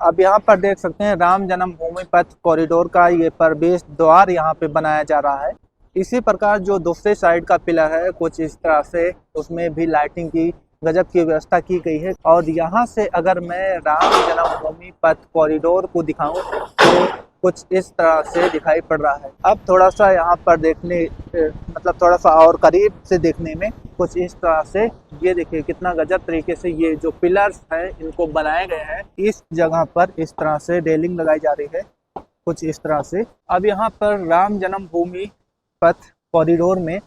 अब यहाँ पर देख सकते हैं राम जन्मभूमि पथ कॉरिडोर का ये प्रवेश द्वार यहाँ पे बनाया जा रहा है। इसी प्रकार जो दूसरे साइड का पिलर है कुछ इस तरह से उसमें भी लाइटिंग की गजब की व्यवस्था की गई है। और यहाँ से अगर मैं राम जन्मभूमि पथ कॉरिडोर को दिखाऊं तो कुछ इस तरह से दिखाई पड़ रहा है। अब थोड़ा सा यहाँ पर देखने मतलब थोड़ा सा और करीब से देखने में कुछ इस तरह से ये देखिए कितना गजब तरीके से ये जो पिलर्स हैं इनको बनाए गए हैं। इस जगह पर इस तरह से रेलिंग लगाई जा रही है कुछ इस तरह से। अब यहाँ पर राम जन्मभूमि पथ कॉरिडोर में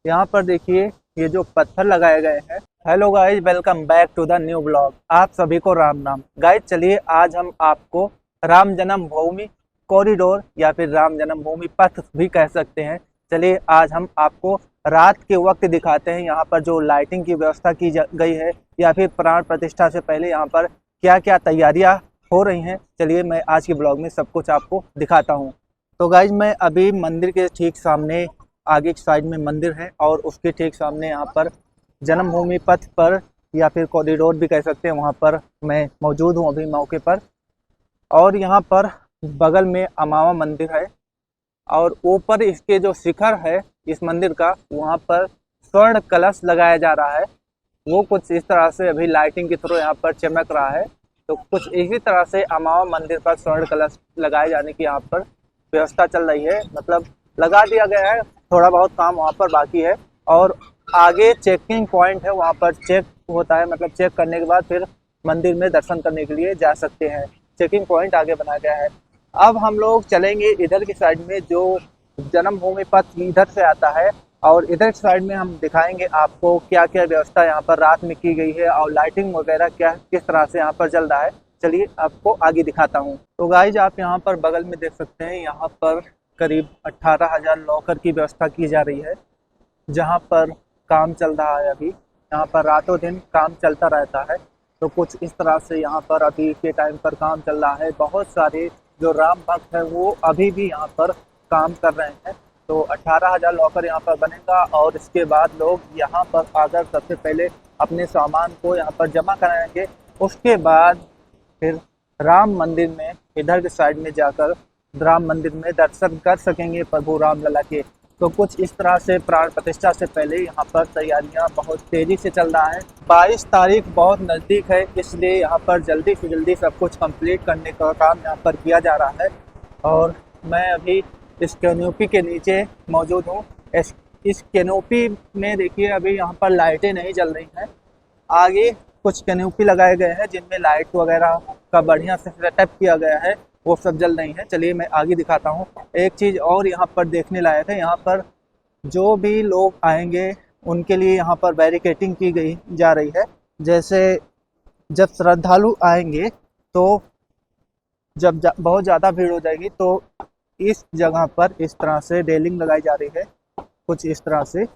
यहाँ पर देखिए ये जो पत्थर लगाए गए हैं। Hello guys, welcome back to the new blog. आप सभी को राम नाम। गाइज चलिए आज हम आपको राम जन्मभूमि कॉरिडोर या फिर राम जन्मभूमि पथ भी कह सकते हैं, चलिए आज हम आपको रात के वक्त दिखाते हैं यहाँ पर जो लाइटिंग की व्यवस्था की गई है या फिर प्राण प्रतिष्ठा से पहले यहाँ पर क्या क्या तैयारियाँ हो रही हैं। चलिए मैं आज के ब्लॉग में सब कुछ आपको दिखाता हूँ। तो गाइज मैं अभी मंदिर के ठीक सामने आगे की साइड में मंदिर है और उसके ठीक सामने यहाँ पर जन्मभूमि पथ पर या फिर कॉरिडोर भी कह सकते हैं, वहाँ पर मैं मौजूद हूँ अभी मौके पर। और यहाँ पर बगल में अमावा मंदिर है और ऊपर इसके जो शिखर है इस मंदिर का वहाँ पर स्वर्ण कलश लगाया जा रहा है। वो कुछ इस तरह से अभी लाइटिंग के थ्रू यहाँ पर चमक रहा है। तो कुछ इसी तरह से अमावा मंदिर पर स्वर्ण कलश लगाए जाने की यहाँ पर व्यवस्था चल रही है, मतलब लगा दिया गया है। थोड़ा बहुत काम वहाँ पर बाकी है और आगे चेकिंग पॉइंट है, वहाँ पर चेक होता है, मतलब चेक करने के बाद फिर मंदिर में दर्शन करने के लिए जा सकते हैं। चेकिंग पॉइंट आगे बनाया गया है। अब हम लोग चलेंगे इधर की साइड में जो जन्मभूमि पथ इधर से आता है और इधर की साइड में हम दिखाएंगे आपको क्या क्या व्यवस्था यहाँ पर रात में की गई है और लाइटिंग वगैरह क्या किस तरह से यहाँ पर चल रहा है। चलिए आपको आगे दिखाता हूँ। तो गाइज आप यहाँ पर बगल में देख सकते हैं, यहाँ पर करीब 18,000 लॉकर की व्यवस्था की जा रही है जहाँ पर काम चल रहा है। अभी यहाँ पर रातों दिन काम चलता रहता है। तो कुछ इस तरह से यहाँ पर अभी के टाइम पर काम चल रहा है। बहुत सारे जो राम भक्त है वो अभी भी यहाँ पर काम कर रहे हैं। तो 18,000 लॉकर यहाँ पर बनेगा और इसके बाद लोग यहाँ पर आकर सबसे पहले अपने सामान को यहाँ पर जमा कराएंगे। उसके बाद फिर राम मंदिर में इधर के साइड में जाकर राम मंदिर में दर्शन कर सकेंगे प्रभु राम लला के। तो कुछ इस तरह से प्राण प्रतिष्ठा से पहले यहाँ पर तैयारियां बहुत तेजी से चल रहा है। 22 तारीख बहुत नज़दीक है, इसलिए यहाँ पर जल्दी से जल्दी सब कुछ कंप्लीट करने का काम यहाँ पर किया जा रहा है। और मैं अभी इस कैनोपी के नीचे मौजूद हूँ। इस कैनोपी में देखिए अभी यहाँ पर लाइटें नहीं जल रही हैं। आगे कुछ कैनोपी लगाए गए हैं जिनमें लाइट वगैरह का बढ़िया से सेटअप किया गया है, वो सब जल रही है। चलिए मैं आगे दिखाता हूँ। एक चीज़ और यहाँ पर देखने लायक है, यहाँ पर जो भी लोग आएंगे उनके लिए यहाँ पर बैरिकेटिंग की गई जा रही है। जैसे जब श्रद्धालु आएंगे तो जब बहुत ज़्यादा भीड़ हो जाएगी तो इस जगह पर इस तरह से रेलिंग लगाई जा रही है। कुछ इस तरह से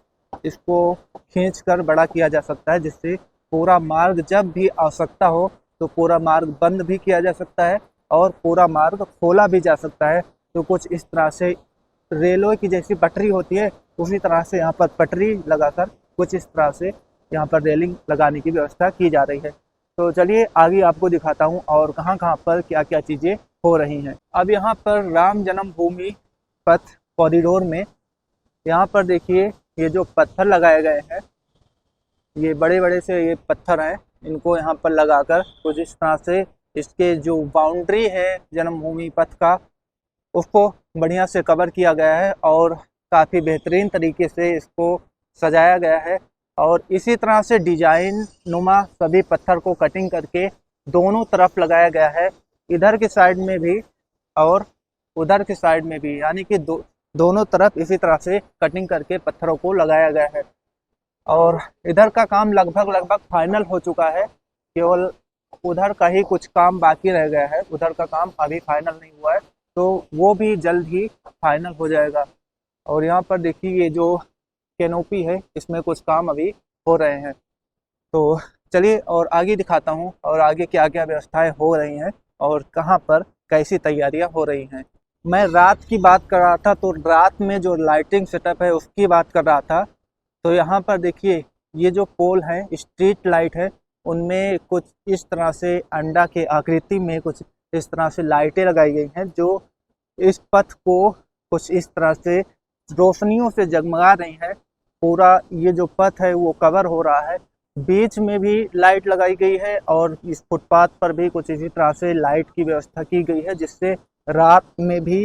इसको खींचकर बड़ा किया जा सकता है, जिससे पूरा मार्ग जब भी आवश्यकता हो तो पूरा मार्ग बंद भी किया जा सकता है और पूरा मार्ग खोला भी जा सकता है। तो कुछ इस तरह से रेलवे की जैसी पटरी होती है उसी तरह से यहाँ पर पटरी लगाकर कुछ इस तरह से यहाँ पर रेलिंग लगाने की व्यवस्था की जा रही है। तो चलिए आगे आपको दिखाता हूँ और कहाँ कहाँ पर क्या क्या चीज़ें हो रही हैं। अब यहाँ पर राम जन्मभूमि पथ कॉरिडोर में यहाँ पर देखिए ये जो पत्थर लगाए गए हैं, ये बड़े बड़े से ये पत्थर हैं, इनको यहाँ पर लगाकर कुछ इस तरह से इसके जो बाउंड्री है जन्मभूमि पथ का उसको बढ़िया से कवर किया गया है और काफ़ी बेहतरीन तरीके से इसको सजाया गया है। और इसी तरह से डिजाइन नुमा सभी पत्थर को कटिंग करके दोनों तरफ लगाया गया है, इधर की साइड में भी और उधर की साइड में भी, यानी कि दोनों तरफ इसी तरह से कटिंग करके पत्थरों को लगाया गया है। और इधर का काम लगभग फाइनल हो चुका है, केवल उधर का ही कुछ काम बाकी रह गया है। उधर का काम अभी फाइनल नहीं हुआ है, तो वो भी जल्द ही फाइनल हो जाएगा। और यहाँ पर देखिए ये जो कैनोपी है इसमें कुछ काम अभी हो रहे हैं। तो चलिए और आगे दिखाता हूँ और आगे क्या क्या व्यवस्थाएं हो रही हैं और कहाँ पर कैसी तैयारियाँ हो रही हैं। मैं रात की बात कर रहा था, तो रात में जो लाइटिंग सेटअप है उसकी बात कर रहा था। तो यहाँ पर देखिए ये जो पोल है स्ट्रीट लाइट है, उनमें कुछ इस तरह से अंडा के आकृति में कुछ इस तरह से लाइटें लगाई गई हैं जो इस पथ को कुछ इस तरह से रोशनियों से जगमगा रही हैं। पूरा ये जो पथ है वो कवर हो रहा है। बीच में भी लाइट लगाई गई है और इस फुटपाथ पर भी कुछ इसी तरह से लाइट की व्यवस्था की गई है, जिससे रात में भी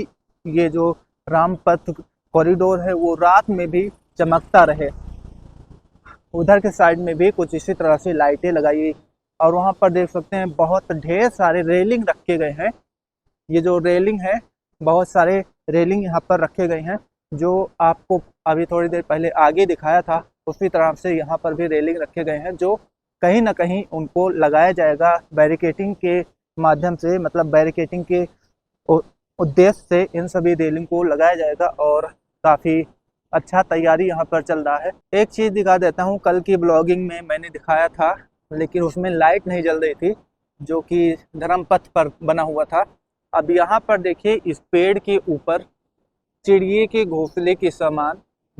ये जो रामपथ कॉरिडोर है वो रात में भी चमकता रहे। उधर के साइड में भी कुछ इसी तरह से लाइटें लगाई गई और वहाँ पर देख सकते हैं बहुत ढेर सारे रेलिंग रखे गए हैं। ये जो रेलिंग है, बहुत सारे रेलिंग यहाँ पर रखे गए हैं जो आपको अभी थोड़ी देर पहले आगे दिखाया था। उसी तरह से यहाँ पर भी रेलिंग रखे गए हैं जो कहीं ना कहीं उनको लगाया जाएगा बैरिकेटिंग के माध्यम से, मतलब बैरिकेटिंग के उद्देश्य से इन सभी रेलिंग को लगाया जाएगा और काफ़ी अच्छा तैयारी यहाँ पर चल रहा है। एक चीज़ दिखा देता हूँ, कल की ब्लॉगिंग में मैंने दिखाया था लेकिन उसमें लाइट नहीं जल रही थी जो कि धर्मपथ पर बना हुआ था। अब यहाँ पर देखिए इस पेड़ के ऊपर चिड़िए के घोंसले के समान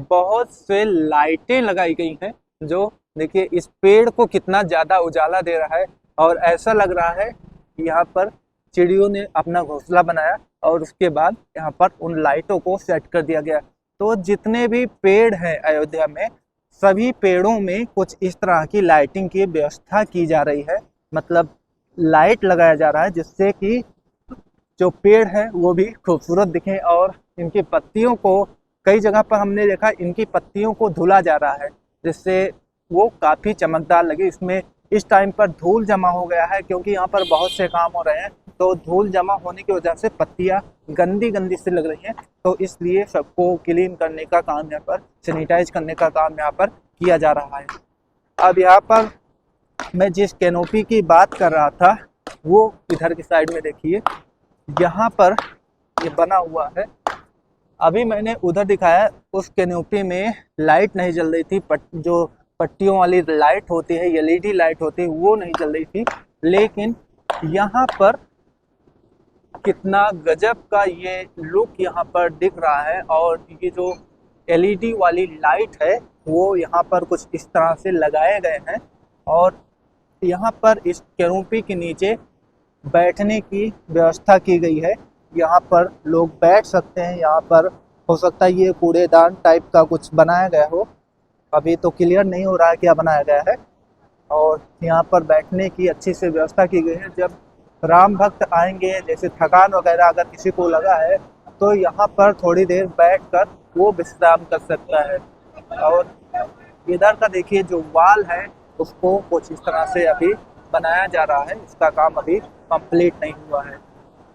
बहुत से लाइटें लगाई गई हैं जो देखिए इस पेड़ को कितना ज़्यादा उजाला दे रहा है और ऐसा लग रहा है कि यहाँ पर चिड़ियों ने अपना घोंसला बनाया और उसके बाद यहाँ पर उन लाइटों को सेट कर दिया गया। तो जितने भी पेड़ हैं अयोध्या में, सभी पेड़ों में कुछ इस तरह की लाइटिंग की व्यवस्था की जा रही है, मतलब लाइट लगाया जा रहा है जिससे कि जो पेड़ है वो भी खूबसूरत दिखें और इनकी पत्तियों को, कई जगह पर हमने देखा इनकी पत्तियों को धुला जा रहा है जिससे वो काफ़ी चमकदार लगे। इसमें इस टाइम पर धूल जमा हो गया है क्योंकि यहाँ पर बहुत से काम हो रहे हैं, तो धूल जमा होने की वजह से पत्तियाँ गंदी गंदी से लग रही हैं, तो इसलिए सबको क्लीन करने का काम यहाँ पर, सैनिटाइज करने का काम यहाँ पर किया जा रहा है। अब यहाँ पर मैं जिस कैनोपी की बात कर रहा था वो इधर की साइड में देखिए, यहाँ पर ये बना हुआ है। अभी मैंने उधर दिखाया उस कैनोपी में लाइट नहीं जल रही थी, जो पट्टियों वाली लाइट होती है, एलईडी लाइट होती है, वो नहीं जल रही थी। लेकिन यहाँ पर कितना गजब का ये लुक यहाँ पर दिख रहा है और ये जो एलईडी वाली लाइट है वो यहाँ पर कुछ इस तरह से लगाए गए हैं और यहाँ पर इस कैनोपी के नीचे बैठने की व्यवस्था की गई है। यहाँ पर लोग बैठ सकते हैं। यहाँ पर हो सकता है ये कूड़ेदान टाइप का कुछ बनाया गया हो, अभी तो क्लियर नहीं हो रहा है क्या बनाया गया है। और यहाँ पर बैठने की अच्छी से व्यवस्था की गई है। जब राम भक्त आएंगे, जैसे थकान वगैरह अगर किसी को लगा है तो यहाँ पर थोड़ी देर बैठकर वो विश्राम कर सकता है। और इधर का देखिए जो वाल है उसको कुछ इस तरह से अभी बनाया जा रहा है, इसका काम अभी कंप्लीट नहीं हुआ है।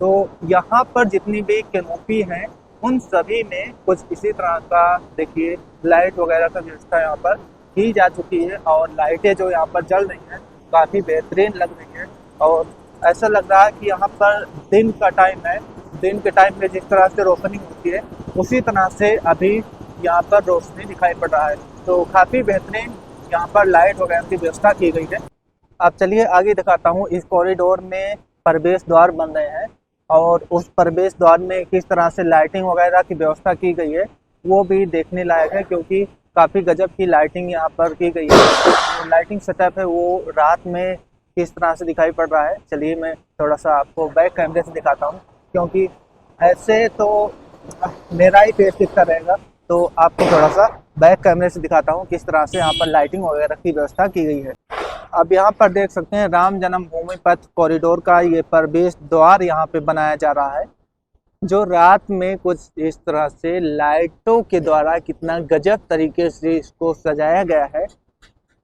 तो यहाँ पर जितनी भी कैनोपी हैं उन सभी में कुछ इसी तरह का देखिए लाइट वगैरह का व्यवस्था यहाँ पर की जा चुकी है और लाइटें जो यहाँ पर जल रही हैं काफ़ी बेहतरीन लग रही हैं और ऐसा लग रहा है कि यहाँ पर दिन का टाइम है। दिन के टाइम में जिस तरह से रोशनी होती है उसी तरह से अभी यहाँ पर रोशनी दिखाई पड़ रहा है, तो काफ़ी बेहतरीन यहाँ पर लाइट वगैरह की व्यवस्था की गई है। अब चलिए आगे दिखाता हूँ। इस कॉरिडोर में प्रवेश द्वार बन रहे हैं और उस प्रवेश द्वार में किस तरह से लाइटिंग वगैरह की व्यवस्था की गई है वो भी देखने लायक है, क्योंकि काफ़ी गजब की लाइटिंग यहाँ पर की गई है। तो लाइटिंग सेटअप है वो रात में किस तरह से दिखाई पड़ रहा है, चलिए मैं थोड़ा सा आपको बैक कैमरे से दिखाता हूँ, क्योंकि ऐसे तो मेरा ही फेस दिखता रहेगा, तो आपको थोड़ा सा बैक कैमरे से दिखाता हूँ किस तरह से यहाँ पर लाइटिंग वगैरह की व्यवस्था की गई है। अब यहाँ पर देख सकते हैं राम जन्मभूमि पथ कॉरिडोर का ये प्रवेश द्वार यहाँ पे बनाया जा रहा है, जो रात में कुछ इस तरह से लाइटों के द्वारा कितना गजब तरीके से इसको सजाया गया है।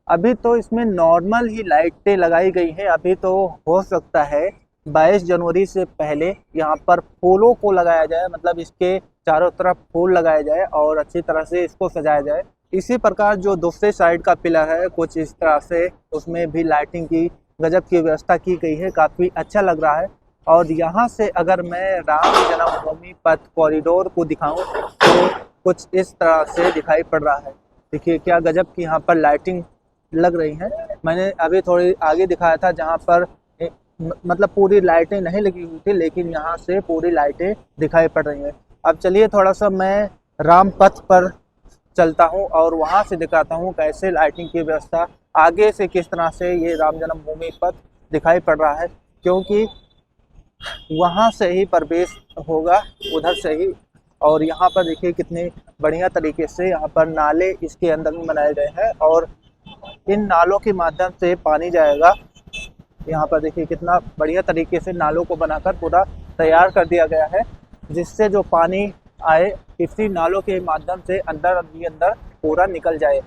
अभी तो इसमें नॉर्मल ही लाइटें लगाई गई हैं, अभी तो हो सकता है 22 जनवरी से पहले यहाँ पर फूलों को लगाया जाए, मतलब इसके चारों तरफ फूल लगाए जाए और अच्छी तरह से इसको सजाया जाए। इसी प्रकार जो दूसरे साइड का पिलर है कुछ इस तरह से उसमें भी लाइटिंग की गजब की व्यवस्था की गई है, काफ़ी अच्छा लग रहा है। और यहाँ से अगर मैं राम जन्मभूमि पथ कॉरिडोर को दिखाऊं तो कुछ इस तरह से दिखाई पड़ रहा है। देखिए क्या गजब की यहाँ पर लाइटिंग लग रही है। मैंने अभी थोड़ी आगे दिखाया था जहाँ पर मतलब पूरी लाइटें नहीं लगी हुई थी, लेकिन यहाँ से पूरी लाइटें दिखाई पड़ रही हैं। अब चलिए थोड़ा सा मैं राम पथ पर चलता हूँ और वहाँ से दिखाता हूँ कैसे लाइटिंग की व्यवस्था आगे से किस तरह से ये राम जन्मभूमि पथ दिखाई पड़ रहा है, क्योंकि वहाँ से ही प्रवेश होगा, उधर से ही। और यहाँ पर देखिए कितने बढ़िया तरीके से यहाँ पर नाले इसके अंदर में बनाए गए हैं और इन नालों के माध्यम से पानी जाएगा। यहाँ पर देखिए कितना बढ़िया तरीके से नालों को बनाकर पूरा तैयार कर दिया गया है, जिससे जो पानी आए इसी नालों के माध्यम से अंदर पूरा निकल जाए।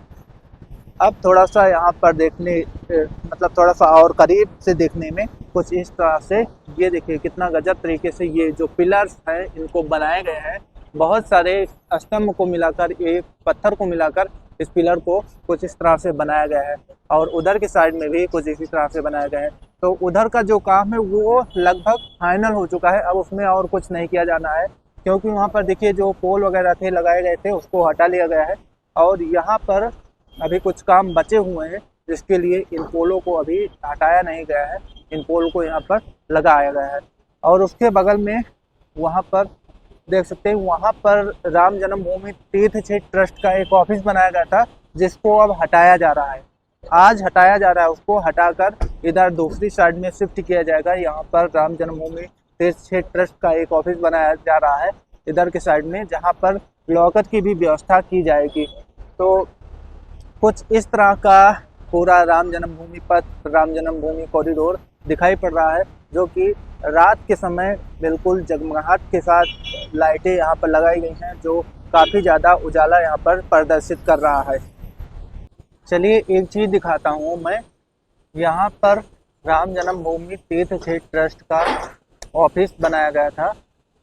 अब थोड़ा सा यहाँ पर देखने मतलब थोड़ा सा और करीब से देखने में कुछ इस तरह से ये देखिए कितना गजब तरीके से ये जो पिलर्स हैं इनको बनाए गए हैं। बहुत सारे स्तंभ को मिलाकर, एक पत्थर को मिलाकर इस पिलर को कुछ इस तरह से बनाया गया है और उधर के साइड में भी कुछ इसी तरह से बनाया गया है। तो उधर का जो काम है वो लगभग फाइनल हो चुका है, अब उसमें और कुछ नहीं किया जाना है, क्योंकि वहाँ पर देखिए जो पोल वगैरह थे लगाए गए थे उसको हटा लिया गया है और यहाँ पर अभी कुछ काम बचे हुए हैं, जिसके लिए इन पोलों को अभी हटाया नहीं गया है, इन पोल को यहाँ पर लगाया गया है। और उसके बगल में वहाँ पर देख सकते हैं, वहाँ पर राम जन्मभूमि तीर्थ क्षेत्र ट्रस्ट का एक ऑफिस बनाया गया था, जिसको अब हटाया जा रहा है। आज हटाया जा रहा है, उसको हटाकर इधर दूसरी साइड में शिफ्ट किया जाएगा। यहाँ पर राम जन्मभूमि तीर्थ क्षेत्र ट्रस्ट का एक ऑफिस बनाया जा रहा है इधर के साइड में, जहाँ पर लॉकर की भी व्यवस्था की जाएगी। तो कुछ इस तरह का पूरा राम जन्मभूमि पथ, राम जन्मभूमि कॉरिडोर दिखाई पड़ रहा है, जो कि रात के समय बिल्कुल जगमगाहट के साथ लाइटें यहाँ पर लगाई गई हैं, जो काफ़ी ज़्यादा उजाला यहाँ पर प्रदर्शित कर रहा है। चलिए एक चीज़ दिखाता हूँ मैं, यहाँ पर राम जन्मभूमि तीर्थ क्षेत्र ट्रस्ट का ऑफिस बनाया गया था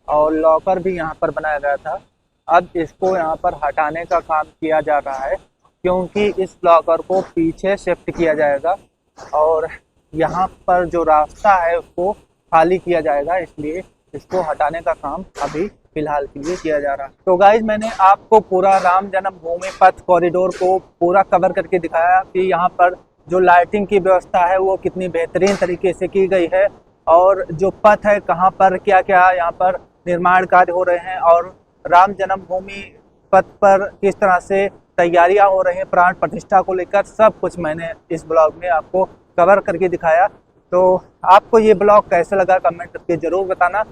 और लॉकर भी यहाँ पर बनाया गया था। अब इसको यहाँ पर हटाने का काम किया जा रहा है, क्योंकि इस लॉकर को पीछे शिफ्ट किया जाएगा और यहाँ पर जो रास्ता है उसको खाली किया जाएगा, इसलिए इसको हटाने का काम अभी फिलहाल के लिए किया जा रहा है। तो गाइज मैंने आपको पूरा राम जन्मभूमि पथ कॉरिडोर को पूरा कवर करके दिखाया कि यहाँ पर जो लाइटिंग की व्यवस्था है वो कितनी बेहतरीन तरीके से की गई है और जो पथ है कहाँ पर क्या क्या यहाँ पर निर्माण कार्य हो रहे हैं और राम जन्मभूमि पथ पर किस तरह से तैयारियां हो रही हैं प्राण प्रतिष्ठा को लेकर, सब कुछ मैंने इस ब्लॉग में आपको कवर करके दिखाया। तो आपको ये ब्लॉग कैसे लगा कमेंट करके ज़रूर बताना।